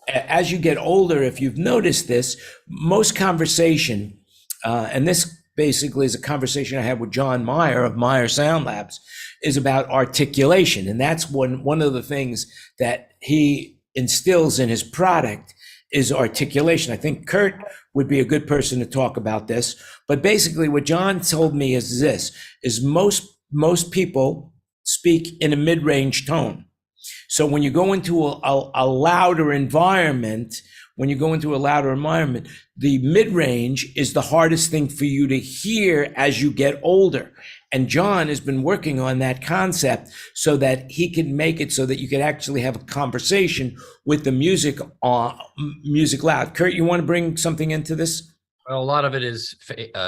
as you get older, if you've noticed this, most conversation, and this basically is a conversation I had with John Meyer of Meyer Sound Labs, is about articulation, and that's one of the things that he instills in his product is articulation. I think Kurt would be a good person to talk about this, but basically what John told me is this, is most people speak in a mid-range tone. So when you go into a louder environment, the mid-range is the hardest thing for you to hear as you get older. And John has been working on that concept so that he can make it so that you can actually have a conversation with the music loud. Kurt, you want to bring something into this? Well, a lot of it is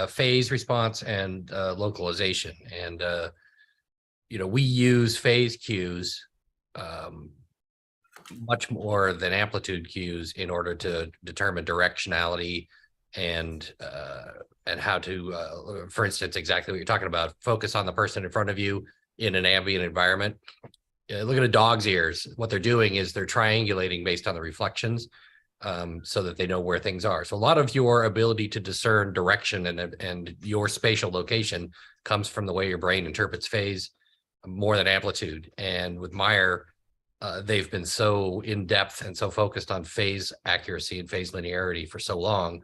phase response and localization. And, we use phase cues much more than amplitude cues in order to determine directionality and how to, for instance, exactly what you're talking about, focus on the person in front of you in an ambient environment. Look at a dog's ears. What they're doing is they're triangulating based on the reflections. So that they know where things are. So a lot of your ability to discern direction and your spatial location comes from the way your brain interprets phase more than amplitude. And with Meyer, they've been so in depth and so focused on phase accuracy and phase linearity for so long.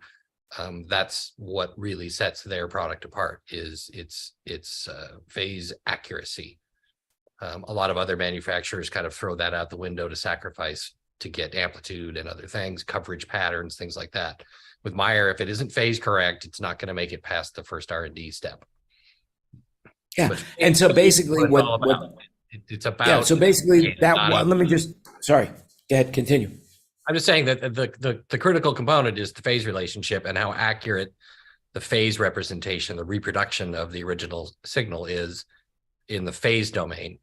That's what really sets their product apart, is its phase accuracy. A lot of other manufacturers kind of throw that out the window to sacrifice to get amplitude and other things, coverage patterns, things like that. With Meyer, if it isn't phase correct, it's not going to make it past the first R&D step. Yeah, But and so basically it's about. Yeah, so basically let me just, sorry, go ahead, continue. I'm just saying that the critical component is the phase relationship and how accurate the phase representation, the reproduction of the original signal is in the phase domain,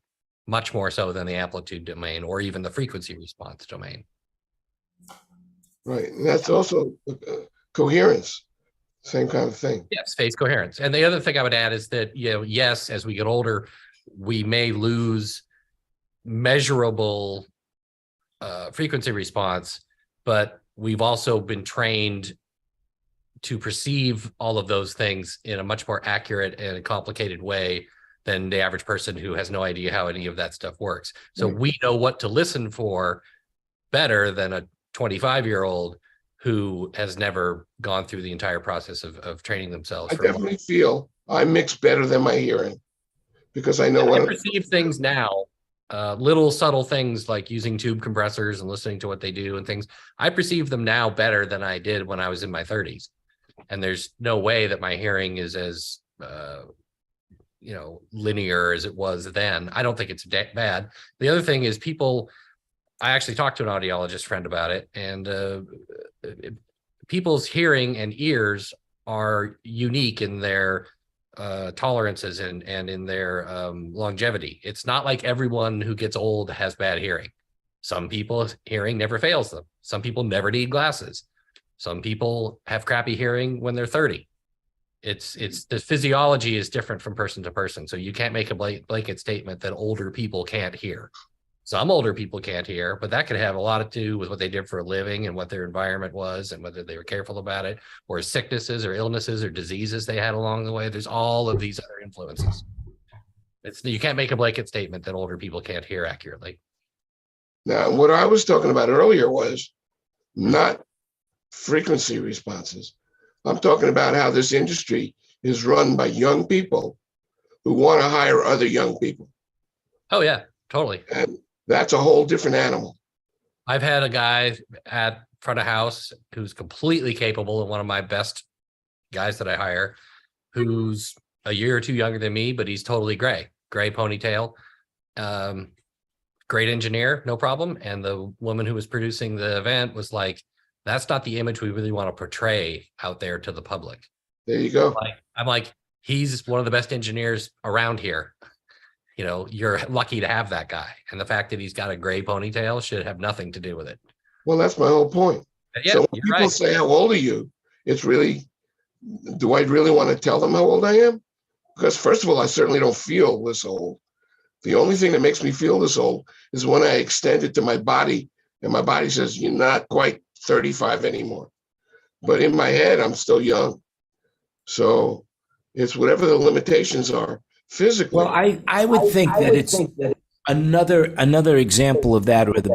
much more so than the amplitude domain or even the frequency response domain. Right, and that's also coherence, same kind of thing. Yes, phase coherence. And the other thing I would add is that, yes, as we get older, we may lose measurable frequency response, but we've also been trained to perceive all of those things in a much more accurate and complicated way than the average person who has no idea how any of that stuff works. So we know what to listen for better than a 25-year-old who has never gone through the entire process of training themselves. I definitely feel I mix better than my hearing because I know what I perceive things now, little subtle things like using tube compressors and listening to what they do and things. I perceive them now better than I did when I was in my 30s. And there's no way that my hearing is as linear as it was then. I don't think it's bad. The other thing is I actually talked to an audiologist friend about it, and people's hearing and ears are unique in their tolerances and in their longevity. It's not like everyone who gets old has bad hearing. Some people's hearing never fails them. Some people never need glasses. Some people have crappy hearing when they're 30. It's the physiology is different from person to person. So you can't make a blanket statement that older people can't hear. Some older people can't hear, but that could have a lot to do with what they did for a living and what their environment was and whether they were careful about it, or sicknesses or illnesses or diseases they had along the way. There's all of these other influences. You can't make a blanket statement that older people can't hear accurately. Now, what I was talking about earlier was not frequency responses. I'm talking about how this industry is run by young people who want to hire other young people. Oh, yeah, totally. And that's a whole different animal. I've had a guy at front of house who's completely capable and one of my best guys that I hire, who's a year or two younger than me, but he's totally gray ponytail, great engineer, no problem. And the woman who was producing the event was like, that's not the image we really want to portray out there to the public. There you go. I'm like, he's one of the best engineers around here. You're lucky to have that guy. And the fact that he's got a gray ponytail should have nothing to do with it. Well, that's my whole point. Yeah, so when people say, how old are you? It's really, do I really want to tell them how old I am? Because first of all, I certainly don't feel this old. The only thing that makes me feel this old is when I extend it to my body and my body says, you're not quite 35 anymore. But in my head, I'm still young. So it's whatever the limitations are physically. Well, I would think that it's another example of that, or the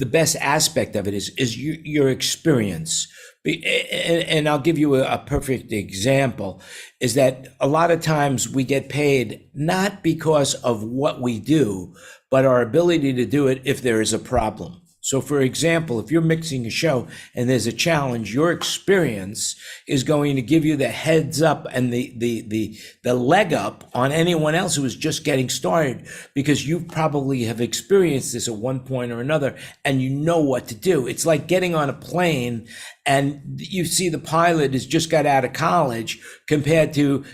best aspect of it is your experience. And I'll give you a perfect example, is that a lot of times we get paid not because of what we do, but our ability to do it if there is a problem. So for example, if you're mixing a show and there's a challenge, your experience is going to give you the heads up and the leg up on anyone else who is just getting started, because you probably have experienced this at one point or another and you know what to do. It's like getting on a plane and you see the pilot has just got out of college compared to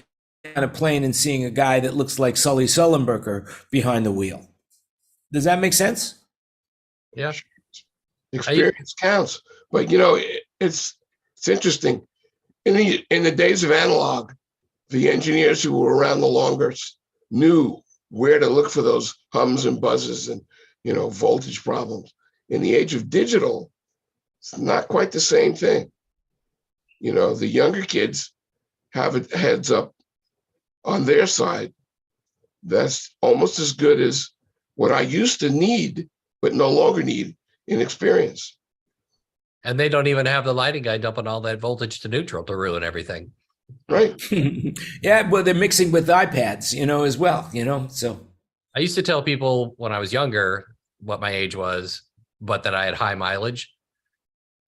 on a plane and seeing a guy that looks like Sully Sullenberger behind the wheel. Does that make sense? Yeah. Experience counts, but it's interesting. In the days of analog, the engineers who were around the longest knew where to look for those hums and buzzes and voltage problems. In the age of digital, it's not quite the same thing. The younger kids have a heads up on their side that's almost as good as what I used to need, but no longer need in experience. And they don't even have the lighting guy dumping all that voltage to neutral to ruin everything. Right. Yeah, well, they're mixing with iPads, as well, so. I used to tell people when I was younger what my age was, but that I had high mileage.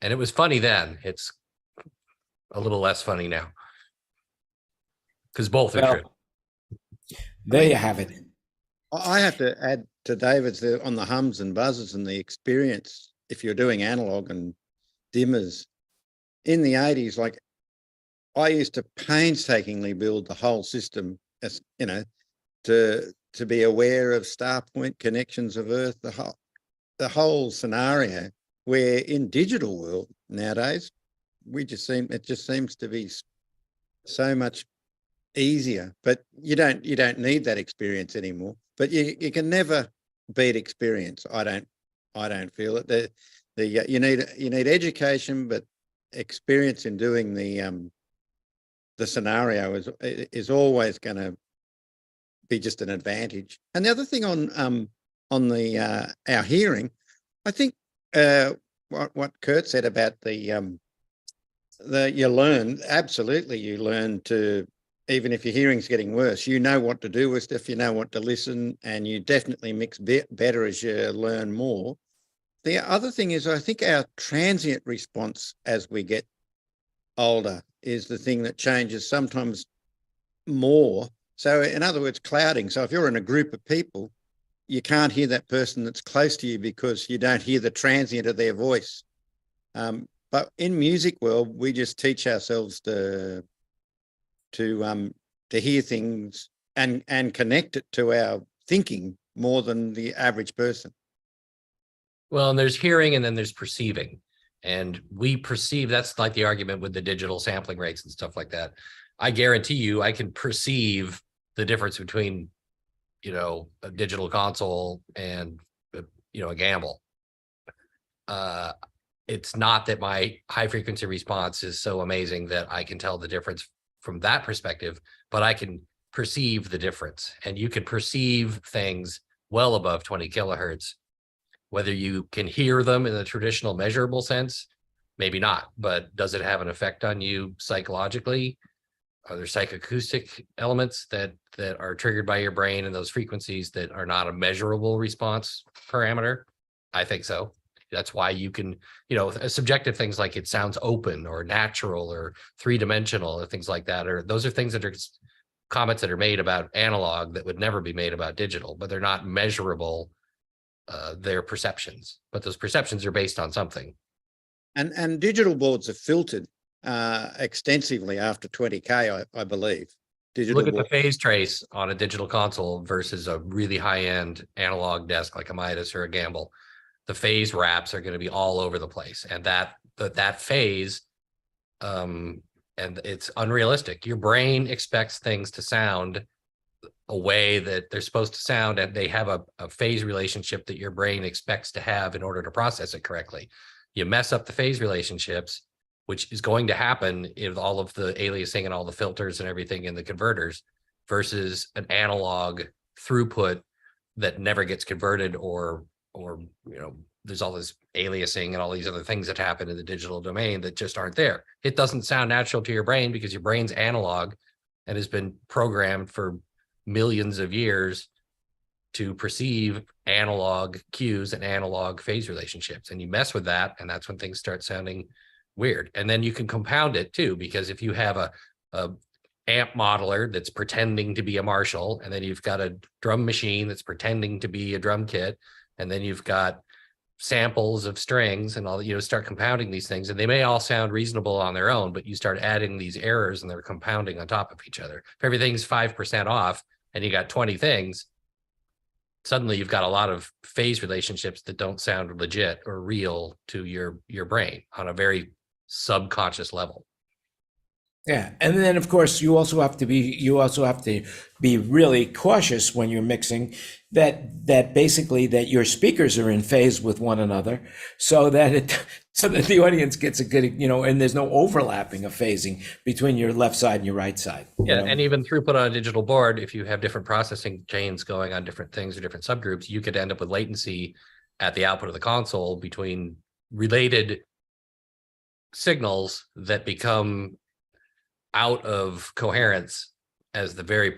And it was funny then. It's a little less funny now. Because both are true. There you have it. I have to add to David's there on the hums and buzzes and the experience. If you're doing analog and dimmers in the 80s, like I used to painstakingly build the whole system, as to be aware of star point connections of Earth, the whole scenario. Where in digital world nowadays, it just seems to be so much easier. But you don't need that experience anymore. But you can never beat experience. I don't feel it. You need education, but experience in doing the scenario is always going to be just an advantage. And the other thing on our hearing, I think what Kurt said about you learn to. Even if your hearing's getting worse, you know what to do with stuff, you know what to listen, and you definitely mix better as you learn more. The other thing is, I think our transient response as we get older is the thing that changes sometimes more. So in other words, clouding. So if you're in a group of people, you can't hear that person that's close to you because you don't hear the transient of their voice. But in music world, we just teach ourselves to hear things and connect it to our thinking more than the average person. Well, and there's hearing and then there's perceiving. And we perceive, that's like the argument with the digital sampling rates and stuff like that. I guarantee you, I can perceive the difference between, a digital console and, a gamble. It's not that my high frequency response is so amazing that I can tell the difference from that perspective, but I can perceive the difference. And you can perceive things well above 20 kilohertz. Whether you can hear them in the traditional measurable sense, maybe not, but does it have an effect on you psychologically? Are there psychoacoustic elements that are triggered by your brain and those frequencies that are not a measurable response parameter? I think so. That's why you can, subjective things like it sounds open or natural or three-dimensional or things like that, or those are things that are comments that are made about analog that would never be made about digital, but they're not measurable. They're perceptions, but those perceptions are based on something. And digital boards are filtered extensively after 20K, I believe. Look at the phase trace on a digital console versus a really high-end analog desk like a Midas or a Gamble. The phase wraps are going to be all over the place, and that phase, and it's unrealistic. Your brain expects things to sound a way that they're supposed to sound, and they have a phase relationship that your brain expects to have in order to process it correctly. You mess up the phase relationships, which is going to happen in all of the aliasing and all the filters and everything in the converters, versus an analog throughput that never gets converted, or there's all this aliasing and all these other things that happen in the digital domain that just aren't there. It doesn't sound natural to your brain because your brain's analog and has been programmed for millions of years to perceive analog cues and analog phase relationships. And you mess with that, and that's when things start sounding weird. And then you can compound it too, because if you have a amp modeler that's pretending to be a Marshall, and then you've got a drum machine that's pretending to be a drum kit, and then you've got samples of strings and all that, start compounding these things, and they may all sound reasonable on their own, but you start adding these errors and they're compounding on top of each other. If everything's 5% off and you got 20 things, suddenly you've got a lot of phase relationships that don't sound legit or real to your brain on a very subconscious level. Yeah, and then of course you also have to be really cautious when you're mixing that basically that your speakers are in phase with one another, so that the audience gets a good, and there's no overlapping of phasing between your left side and your right side. Yeah, and even throughput on a digital board, if you have different processing chains going on different things or different subgroups, you could end up with latency at the output of the console between related signals that become out of coherence as the very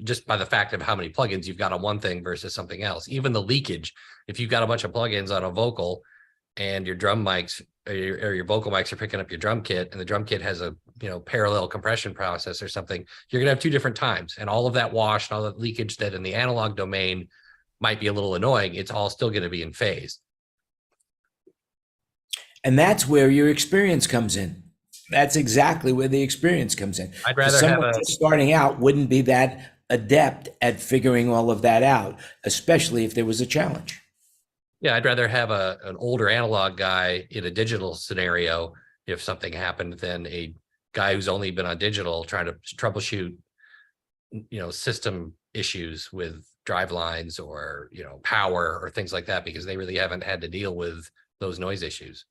just by the fact of how many plugins you've got on one thing versus something else. Even the leakage, if you've got a bunch of plugins on a vocal and your drum mics or your vocal mics are picking up your drum kit, and the drum kit has a parallel compression process or something, you're gonna have two different times, and all of that wash and all that leakage that in the analog domain might be a little annoying, it's all still going to be in phase. And that's where your experience comes in. That's exactly where the experience comes in. I'd rather someone just starting out wouldn't be that adept at figuring all of that out, especially if there was a challenge. Yeah, I'd rather have an older analog guy in a digital scenario if something happened than a guy who's only been on digital trying to troubleshoot, system issues with drive lines or, power or things like that, because they really haven't had to deal with those noise issues.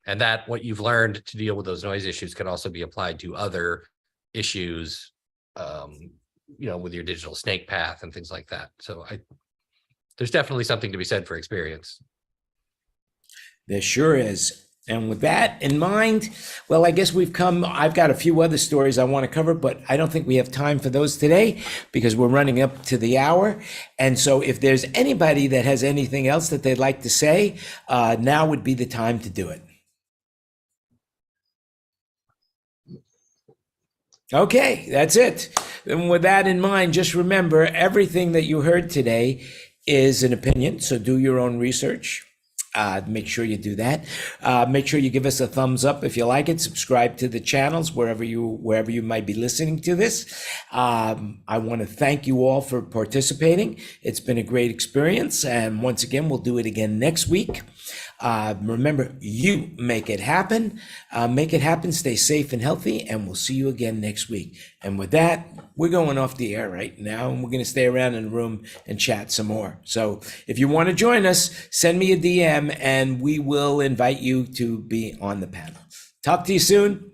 And that what you've learned to deal with those noise issues can also be applied to other issues, with your digital snake path and things like that. So there's definitely something to be said for experience. There sure is. And with that in mind, well, I guess I've got a few other stories I want to cover, but I don't think we have time for those today because we're running up to the hour. And so if there's anybody that has anything else that they'd like to say, now would be the time to do it. Okay, that's it. And with that in mind, just remember everything that you heard today is an opinion. So do your own research. Make sure you do that. Make sure you give us a thumbs up if you like it. Subscribe to the channels wherever you might be listening to this. I want to thank you all for participating. It's been a great experience. And once again, we'll do it again next week. Remember, you make it happen. Make it happen. Stay safe and healthy. And we'll see you again next week. And with that, we're going off the air right now. And we're going to stay around in the room and chat some more. So if you want to join us, send me a DM and we will invite you to be on the panel. Talk to you soon.